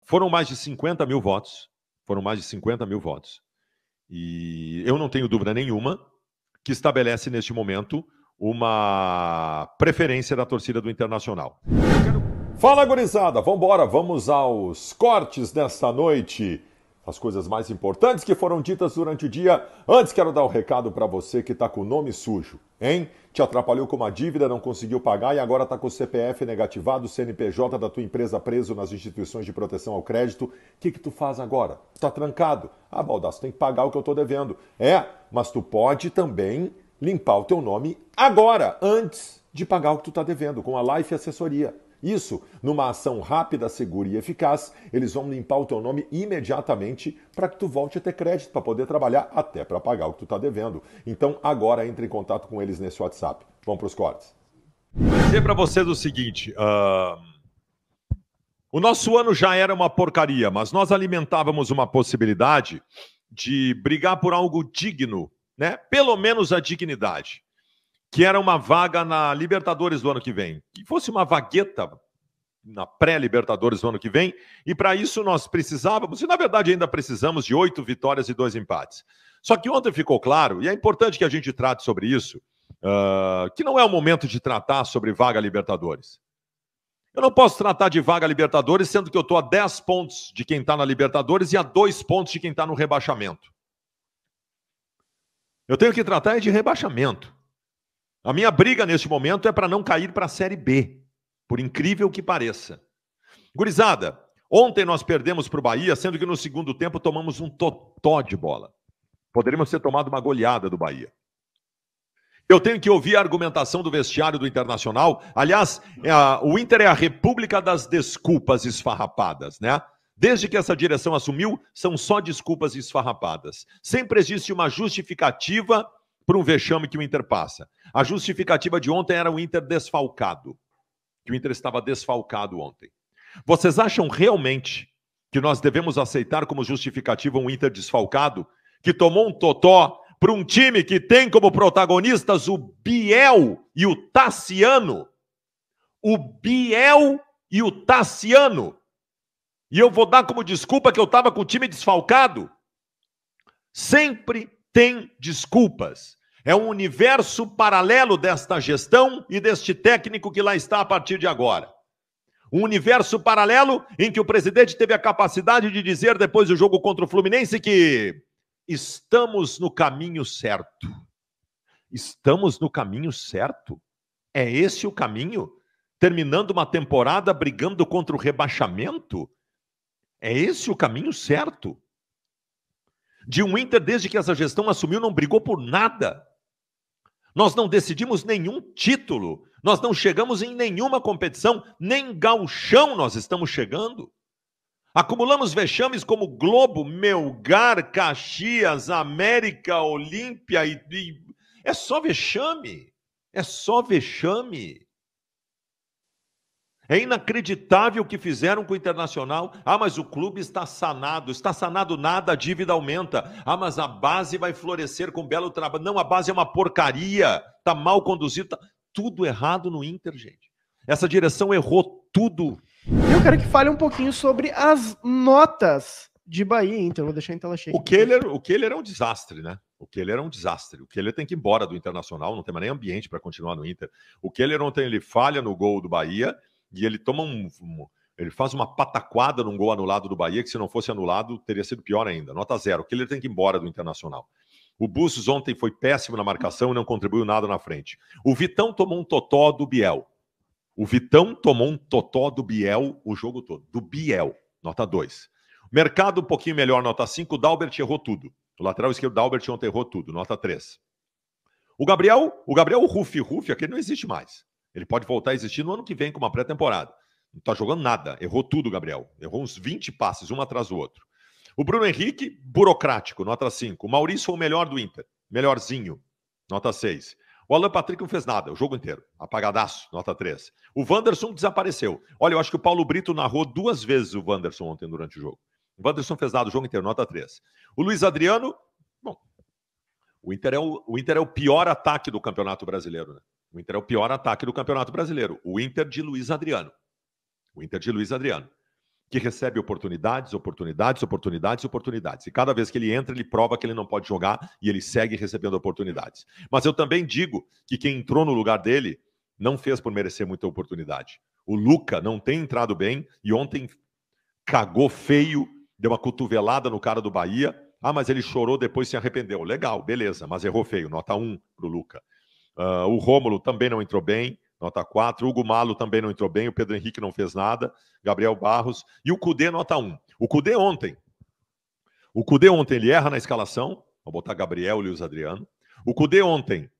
Foram mais de 50 mil votos. Foram mais de 50 mil votos. E eu não tenho dúvida nenhuma que estabelece, neste momento, uma preferência da torcida do Internacional. Fala, gurizada! Vambora, vamos aos cortes desta noite. As coisas mais importantes que foram ditas durante o dia. Antes, quero dar um recado para você que está com o nome sujo, hein? Te atrapalhou com uma dívida, não conseguiu pagar e agora está com o CPF negativado, o CNPJ da tua empresa preso nas instituições de proteção ao crédito. O que tu faz agora? Está trancado. Ah, Baldasso, tem que pagar o que eu estou devendo. Mas tu pode também limpar o teu nome agora, antes de pagar o que tu está devendo, com a Life Assessoria. Isso, numa ação rápida, segura e eficaz, eles vão limpar o teu nome imediatamente para que tu volte a ter crédito, para poder trabalhar até para pagar o que tu está devendo. Então, agora entre em contato com eles nesse WhatsApp. Vamos para os cortes. Vou dizer para vocês o seguinte, o nosso ano já era uma porcaria, mas nós alimentávamos uma possibilidade de brigar por algo digno, né? Pelo menos a dignidade. Que era uma vaga na Libertadores do ano que vem. Que fosse uma vagueta na pré-Libertadores do ano que vem. E para isso nós precisávamos, e na verdade ainda precisamos, de 8 vitórias e 2 empates. Só que ontem ficou claro, e é importante que a gente trate sobre isso, que não é o momento de tratar sobre vaga Libertadores. Eu não posso tratar de vaga Libertadores, sendo que eu estou a 10 pontos de quem está na Libertadores e a 2 pontos de quem está no rebaixamento. Eu tenho que tratar de rebaixamento. A minha briga neste momento é para não cair para a Série B, por incrível que pareça. Gurizada, ontem nós perdemos para o Bahia, sendo que no segundo tempo tomamos um totó de bola. Poderíamos ter tomado uma goleada do Bahia. Eu tenho que ouvir a argumentação do vestiário do Internacional. Aliás, o Inter é a república das desculpas esfarrapadas, né? Desde que essa direção assumiu, são só desculpas esfarrapadas. Sempre existe uma justificativa para um vexame que o Inter passa. A justificativa de ontem era o Inter desfalcado. Que o Inter estava desfalcado ontem. Vocês acham realmente que nós devemos aceitar como justificativa um Inter desfalcado? Que tomou um totó para um time que tem como protagonistas o Biel e o Tassiano? O Biel e o Tassiano. E eu vou dar como desculpa que eu estava com o time desfalcado? Sempre tem desculpas. É um universo paralelo desta gestão e deste técnico que lá está a partir de agora. Um universo paralelo em que o presidente teve a capacidade de dizer depois do jogo contra o Fluminense que estamos no caminho certo. Estamos no caminho certo? É esse o caminho? Terminando uma temporada brigando contra o rebaixamento? É esse o caminho certo? De um Inter, desde que essa gestão assumiu, não brigou por nada. Nós não decidimos nenhum título. Nós não chegamos em nenhuma competição. Nem gauchão nós estamos chegando. Acumulamos vexames como Globo, Melgar, Caxias, América, Olímpia e... É só vexame. É só vexame. É inacreditável o que fizeram com o Internacional. Ah, mas o clube está sanado. Está sanado nada, a dívida aumenta. Ah, mas a base vai florescer com belo trabalho. Não, a base é uma porcaria. Está mal conduzida. Tá tudo errado no Inter, gente. Essa direção errou tudo. Eu quero que fale um pouquinho sobre as notas de Bahia e Inter. Vou deixar em tela cheia. O Keller é um desastre, né? O Keller é um desastre. O Keller tem que ir embora do Internacional. Não tem mais nem ambiente para continuar no Inter. O Keller ontem ele falha no gol do Bahia. E ele toma ele faz uma pataquada num gol anulado do Bahia, que se não fosse anulado, teria sido pior ainda. Nota 0. Que ele tem que ir embora do Internacional. O Bustos ontem foi péssimo na marcação e não contribuiu nada na frente. O Vitão tomou um totó do Biel. O Vitão tomou um totó do Biel o jogo todo. Do Biel. Nota 2. Mercado um pouquinho melhor, nota 5. O Dalbert errou tudo. O lateral esquerdo Dalbert ontem errou tudo. Nota 3. O Gabriel Rufi, aquele não existe mais. Ele pode voltar a existir no ano que vem com uma pré-temporada. Não está jogando nada. Errou tudo, Gabriel. Errou uns 20 passes, um atrás do outro. O Bruno Henrique, burocrático, nota 5. O Maurício foi o melhor do Inter. Melhorzinho, nota 6. O Alan Patrick não fez nada, o jogo inteiro. Apagadaço, nota 3. O Wanderson desapareceu. Olha, eu acho que o Paulo Brito narrou 2 vezes o Wanderson ontem durante o jogo. O Wanderson fez nada o jogo inteiro, nota 3. O Luiz Adriano, bom, o Inter é o pior ataque do Campeonato Brasileiro, né? O Inter é o pior ataque do Campeonato Brasileiro. O Inter de Luiz Adriano. O Inter de Luiz Adriano. que recebe oportunidades. E cada vez que ele entra, ele prova que ele não pode jogar e ele segue recebendo oportunidades. Mas eu também digo que quem entrou no lugar dele não fez por merecer muita oportunidade. O Luca não tem entrado bem e ontem cagou feio, deu uma cotovelada no cara do Bahia. Ah, mas ele chorou, depois se arrependeu. Legal, beleza, mas errou feio. Nota 1 pro Luca. O Rômulo também não entrou bem. Nota 4. O Hugo Malo também não entrou bem. O Pedro Henrique não fez nada. Gabriel Barros. E o Cudê, nota 1. O Cudê ontem, ele erra na escalação. Vou botar Gabriel e Luiz Adriano. O Cudê ontem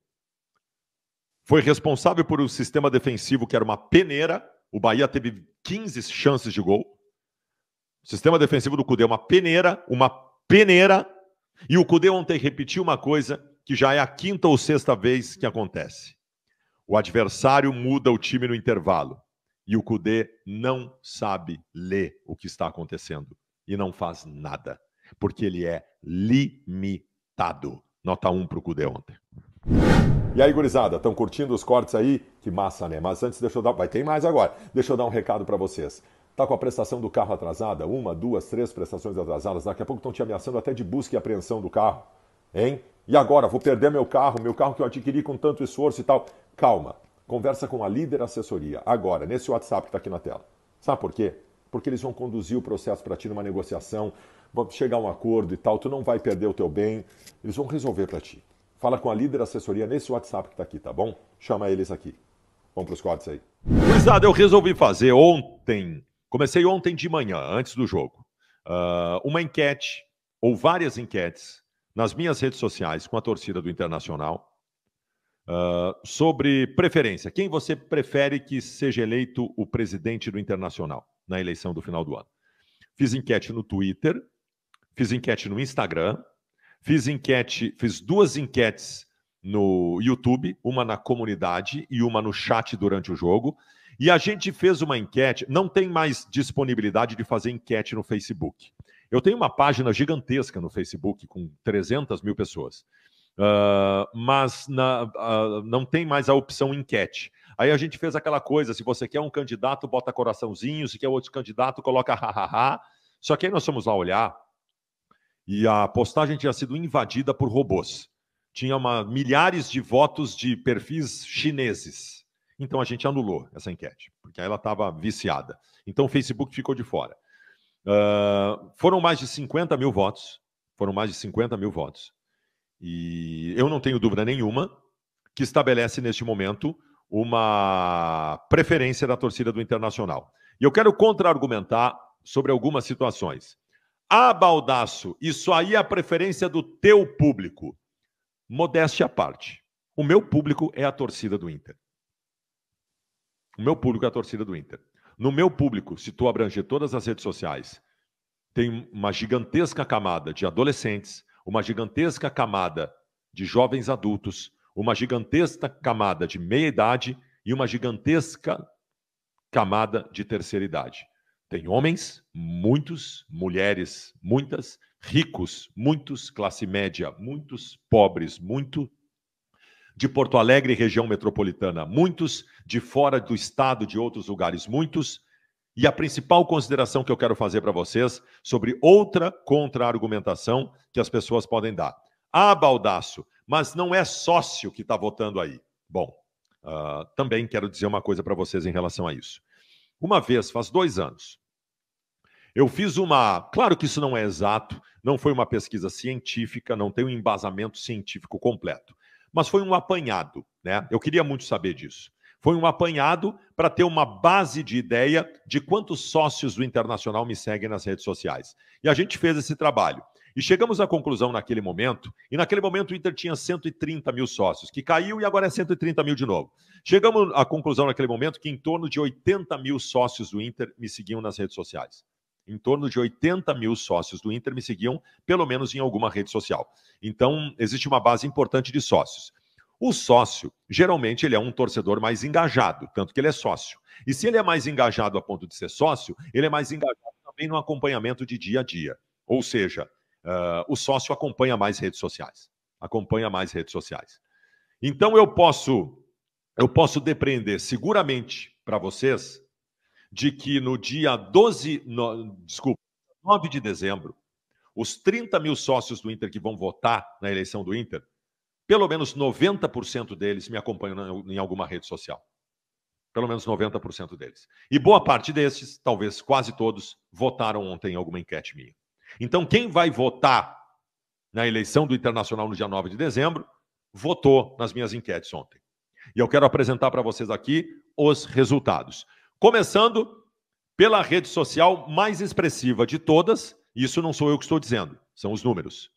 foi responsável por um sistema defensivo que era uma peneira. O Bahia teve 15 chances de gol. O sistema defensivo do Cudê é uma peneira. E o Cudê ontem repetiu uma coisa que já é a 5ª ou 6ª vez que acontece. O adversário muda o time no intervalo. E o Cudê não sabe ler o que está acontecendo. E não faz nada. Porque ele é limitado. Nota 1 para o Cudê ontem. E aí, gurizada, estão curtindo os cortes aí? Que massa, né? Mas antes, deixa eu dar... Vai ter mais agora. Deixa eu dar um recado para vocês. Tá com a prestação do carro atrasada? 1, 2, 3 prestações atrasadas. Daqui a pouco estão te ameaçando até de busca e apreensão do carro. Hein? E agora? Vou perder meu carro que eu adquiri com tanto esforço e tal. Calma. Conversa com a Líder Assessoria. Agora, nesse WhatsApp que está aqui na tela. Sabe por quê? Porque eles vão conduzir o processo para ti numa negociação, vão chegar a um acordo e tal. Tu não vai perder o teu bem. Eles vão resolver para ti. Fala com a Líder Assessoria nesse WhatsApp que está aqui, tá bom? Chama eles aqui. Vamos para os cortes aí. Gurizada, eu resolvi fazer ontem... Comecei ontem de manhã, antes do jogo, uma enquete, ou várias enquetes, nas minhas redes sociais com a torcida do Internacional, sobre preferência. Quem você prefere que seja eleito o presidente do Internacional na eleição do final do ano? Fiz enquete no Twitter, fiz enquete no Instagram, fiz 2 enquetes no YouTube, uma na comunidade e uma no chat durante o jogo. E a gente fez uma enquete, não tem mais disponibilidade de fazer enquete no Facebook. Eu tenho uma página gigantesca no Facebook com 300 mil pessoas, mas não tem mais a opção enquete. Aí a gente fez aquela coisa, se você quer um candidato, bota coraçãozinho, se quer outro candidato, coloca hahaha. Só que aí nós fomos lá olhar e a postagem tinha sido invadida por robôs. Tinha milhares de votos de perfis chineses. Então a gente anulou essa enquete, porque ela estava viciada. Então o Facebook ficou de fora. Foram mais de 50 mil votos. E eu não tenho dúvida nenhuma que estabelece neste momento uma preferência da torcida do Internacional. E eu quero contra-argumentar sobre algumas situações. Baldasso, isso aí é a preferência do teu público. Modéstia à parte. O meu público é a torcida do Inter. No meu público, se tu abranger todas as redes sociais, tem uma gigantesca camada de adolescentes, uma gigantesca camada de jovens adultos, uma gigantesca camada de meia-idade e uma gigantesca camada de terceira idade. Tem homens, muitos, mulheres, muitas, ricos, muitos, classe média, muitos, pobres, muito, de Porto Alegre e região metropolitana, muitos, de fora do estado, de outros lugares, muitos. E a principal consideração que eu quero fazer para vocês sobre outra contra-argumentação que as pessoas podem dar. Baldasso, mas não é sócio que está votando aí. Bom, também quero dizer uma coisa para vocês em relação a isso. Uma vez, faz 2 anos, eu fiz Claro que isso não é exato, não foi uma pesquisa científica, não tem um embasamento científico completo. Mas foi um apanhado, né? Eu queria muito saber disso. Foi um apanhado para ter uma base de ideia de quantos sócios do Internacional me seguem nas redes sociais. E a gente fez esse trabalho. E chegamos à conclusão naquele momento, e naquele momento o Inter tinha 130 mil sócios, que caiu e agora é 130 mil de novo. Chegamos à conclusão naquele momento que em torno de 80 mil sócios do Inter me seguiam nas redes sociais. Em torno de 80 mil sócios do Inter me seguiam, pelo menos em alguma rede social. Então, existe uma base importante de sócios. O sócio, geralmente, ele é um torcedor mais engajado, tanto que ele é sócio. E se ele é mais engajado a ponto de ser sócio, ele é mais engajado também no acompanhamento de dia a dia. Ou seja, o sócio acompanha mais redes sociais. Então, eu posso depreender seguramente para vocês de que no dia 9 de dezembro, os 30 mil sócios do Inter que vão votar na eleição do Inter, pelo menos 90% deles me acompanham em alguma rede social. Pelo menos 90% deles. E boa parte desses, talvez quase todos, votaram ontem em alguma enquete minha. Então, quem vai votar na eleição do Internacional no dia 9 de dezembro, votou nas minhas enquetes ontem. E eu quero apresentar para vocês aqui os resultados. Começando pela rede social mais expressiva de todas, isso não sou eu que estou dizendo, são os números.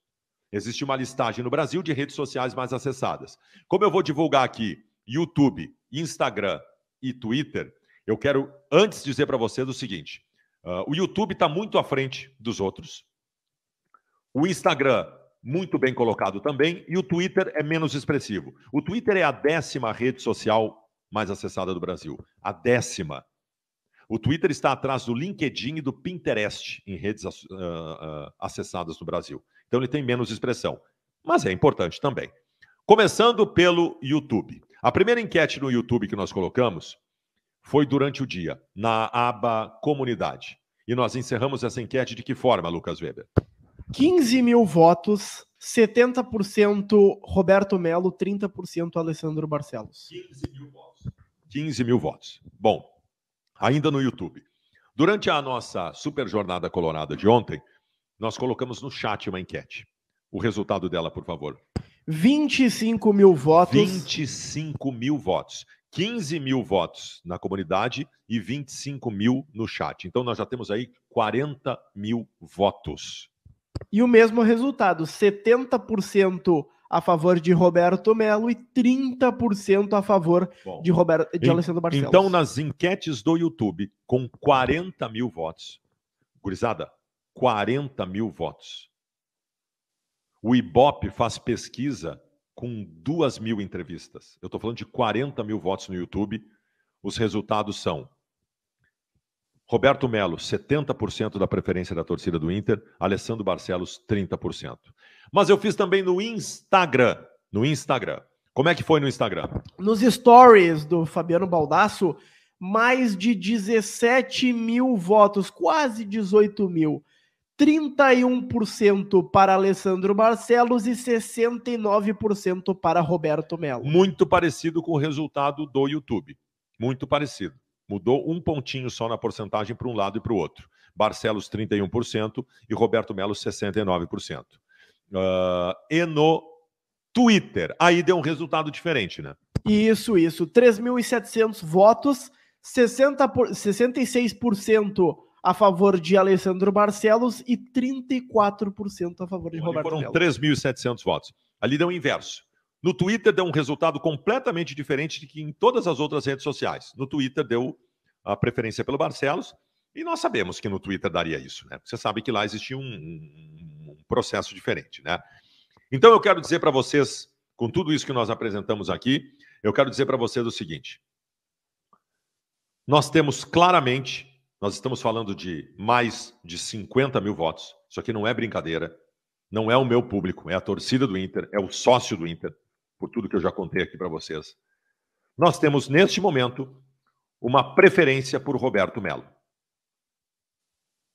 Existe uma listagem no Brasil de redes sociais mais acessadas. Como eu vou divulgar aqui YouTube, Instagram e Twitter, eu quero antes dizer para vocês o seguinte, o YouTube está muito à frente dos outros, o Instagram muito bem colocado também, e o Twitter é menos expressivo. O Twitter é a 10ª rede social mais acessada do Brasil. A 10ª. O Twitter está atrás do LinkedIn e do Pinterest em redes acessadas no Brasil. Então ele tem menos expressão, mas é importante também. Começando pelo YouTube. A primeira enquete no YouTube que nós colocamos foi durante o dia, na aba Comunidade. E nós encerramos essa enquete de que forma, Lucas Weber? 15 mil votos, 70% Roberto Melo, 30% Alessandro Barcelos. 15 mil votos. 15 mil votos. Bom, ainda no YouTube. Durante a nossa Super Jornada Colorada de ontem, nós colocamos no chat uma enquete. O resultado dela, por favor. 25 mil votos. 25 mil votos. 15 mil votos na comunidade e 25 mil no chat. Então nós já temos aí 40 mil votos. E o mesmo resultado, 70% a favor de Roberto Melo e 30% a favor de Alessandro Barcelos. Então, nas enquetes do YouTube, com 40 mil votos, gurizada, 40 mil votos. O Ibope faz pesquisa com 2 mil entrevistas. Eu estou falando de 40 mil votos no YouTube. Os resultados são Roberto Melo, 70% da preferência da torcida do Inter, Alessandro Barcelos, 30%. Mas eu fiz também no Instagram. No Instagram. Como é que foi no Instagram? Nos stories do Fabiano Baldasso, mais de 17 mil votos, quase 18 mil. 31% para Alessandro Barcelos e 69% para Roberto Melo. Muito parecido com o resultado do YouTube. Muito parecido. Mudou um pontinho só na porcentagem para um lado e para o outro. Barcelos, 31% e Roberto Melo, 69%. E no Twitter, aí deu um resultado diferente, né? Isso. 3.700 votos, 66% a favor de Alessandro Barcelos e 34% a favor de Roberto Melo. Foram 3.700 votos. Ali deu o inverso. No Twitter deu um resultado completamente diferente de que em todas as outras redes sociais. No Twitter deu a preferência pelo Barcelos e nós sabemos que no Twitter daria isso, né? Você sabe que lá existia um processo diferente, né? Então eu quero dizer para vocês, com tudo isso que nós apresentamos aqui, eu quero dizer para vocês o seguinte. Nós temos claramente, nós estamos falando de mais de 50 mil votos. Isso aqui não é brincadeira. Não é o meu público, é a torcida do Inter, é o sócio do Inter, por tudo que eu já contei aqui para vocês. Nós temos, neste momento, uma preferência por Roberto Melo.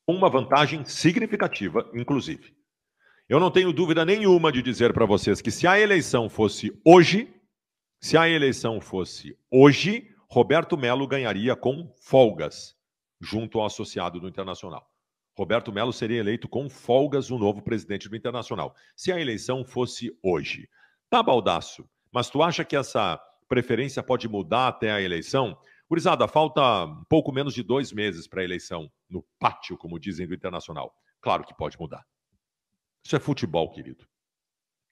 Uma vantagem significativa, inclusive. Eu não tenho dúvida nenhuma de dizer para vocês que se a eleição fosse hoje, Roberto Melo ganharia com folgas, junto ao associado do Internacional. Roberto Melo seria eleito com folgas o novo presidente do Internacional, se a eleição fosse hoje. Tá, Baldasso, mas tu acha que essa preferência pode mudar até a eleição? Gurizada, falta um pouco menos de 2 meses para a eleição, no pátio, como dizem, do Internacional. Claro que pode mudar. Isso é futebol, querido.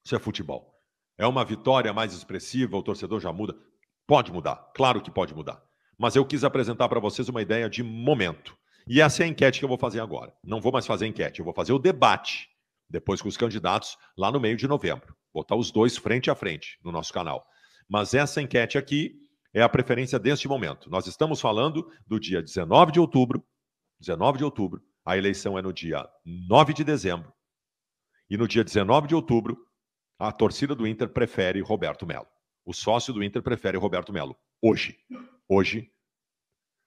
Isso é futebol. É uma vitória mais expressiva, o torcedor já muda. Pode mudar, claro que pode mudar. Mas eu quis apresentar para vocês uma ideia de momento. E essa é a enquete que eu vou fazer agora. Não vou mais fazer enquete, eu vou fazer o debate, depois com os candidatos, lá no meio de novembro. Botar os dois frente a frente no nosso canal. Mas essa enquete aqui é a preferência deste momento. Nós estamos falando do dia 19 de outubro. 19 de outubro. A eleição é no dia 9 de dezembro. E no dia 19 de outubro, a torcida do Inter prefere Roberto Melo. O sócio do Inter prefere Roberto Melo. Hoje.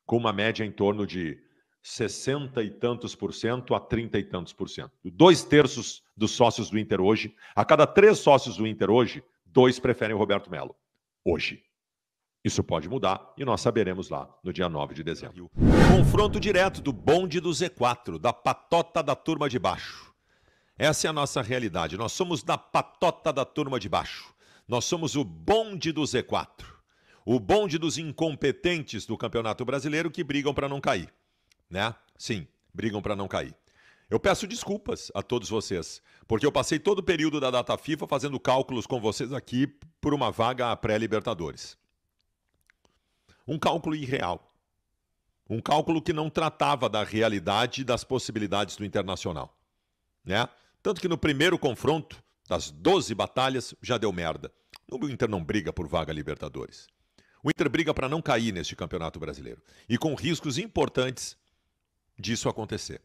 com uma média em torno de 60 e tantos por cento a 30 e tantos por cento. 2/3 dos sócios do Inter hoje, a cada 3 sócios do Inter hoje, 2 preferem o Roberto Melo. Hoje. Isso pode mudar e nós saberemos lá no dia 9 de dezembro. Confronto direto do bonde do Z4, da patota da turma de baixo. Essa é a nossa realidade. Nós somos da patota da turma de baixo. Nós somos o bonde do Z4. O bonde dos incompetentes do Campeonato Brasileiro que brigam para não cair. Né? Sim, brigam para não cair. Eu peço desculpas a todos vocês, porque eu passei todo o período da data FIFA fazendo cálculos com vocês aqui por uma vaga pré-Libertadores. Um cálculo irreal. Um cálculo que não tratava da realidade e das possibilidades do Internacional. Né? Tanto que no primeiro confronto, das 12 batalhas, já deu merda. O Inter não briga por vaga Libertadores. O Inter briga para não cair neste Campeonato Brasileiro. E com riscos importantes disso acontecer.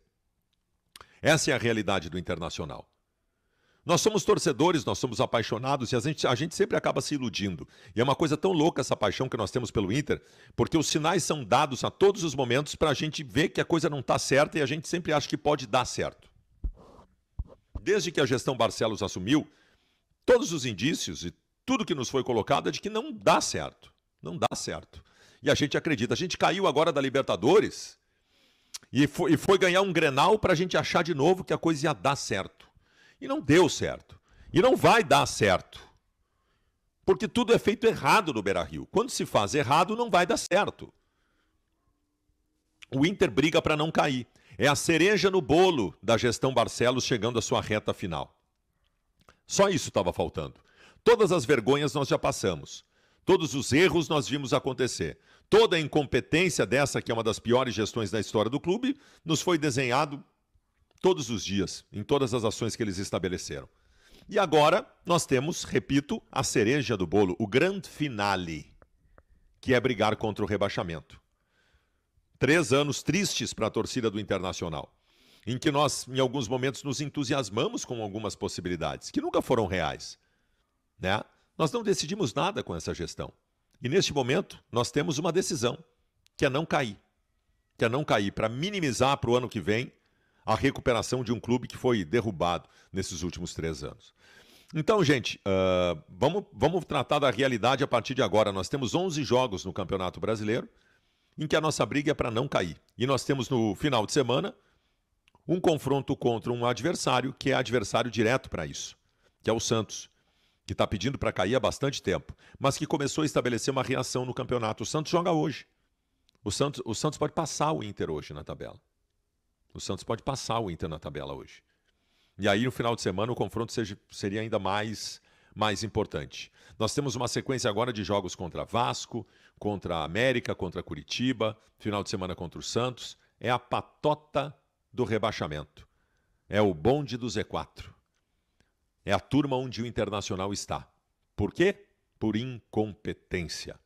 Essa é a realidade do Internacional. Nós somos torcedores, nós somos apaixonados e a gente sempre acaba se iludindo. E é uma coisa tão louca essa paixão que nós temos pelo Inter, porque os sinais são dados a todos os momentos para a gente ver que a coisa não está certa e a gente sempre acha que pode dar certo. Desde que a gestão Barcelos assumiu, todos os indícios e tudo que nos foi colocado é de que não dá certo. Não dá certo. E a gente acredita. A gente caiu agora da Libertadores e foi ganhar um Grenal para a gente achar de novo que a coisa ia dar certo. E não deu certo. E não vai dar certo. Porque tudo é feito errado no Beira-Rio. Quando se faz errado, não vai dar certo. O Inter briga para não cair. É a cereja no bolo da gestão Barcelos chegando à sua reta final. Só isso estava faltando. Todas as vergonhas nós já passamos. Todos os erros nós vimos acontecer. Toda a incompetência dessa, que é uma das piores gestões da história do clube, nos foi desenhado todos os dias, em todas as ações que eles estabeleceram. E agora nós temos, repito, a cereja do bolo, o grande finale, que é brigar contra o rebaixamento. 3 anos tristes para a torcida do Internacional, em que nós, em alguns momentos, nos entusiasmamos com algumas possibilidades, que nunca foram reais. Né? Nós não decidimos nada com essa gestão. E neste momento, nós temos uma decisão, que é não cair. Que é não cair, para minimizar para o ano que vem a recuperação de um clube que foi derrubado nesses últimos 3 anos. Então, gente, vamos tratar da realidade a partir de agora. Nós temos 11 jogos no Campeonato Brasileiro, em que a nossa briga é para não cair. E nós temos no final de semana um confronto contra um adversário que é adversário direto para isso, que é o Santos, que está pedindo para cair há bastante tempo, mas que começou a estabelecer uma reação no campeonato. O Santos joga hoje. O Santos pode passar o Inter hoje na tabela. O Santos pode passar o Inter na tabela hoje. E aí, no final de semana, o confronto seria ainda mais importante. Nós temos uma sequência agora de jogos contra Vasco, contra a América, contra Curitiba, final de semana contra o Santos. É a patota do rebaixamento. É o bonde do Z4. É a turma onde o Internacional está. Por quê? Por incompetência.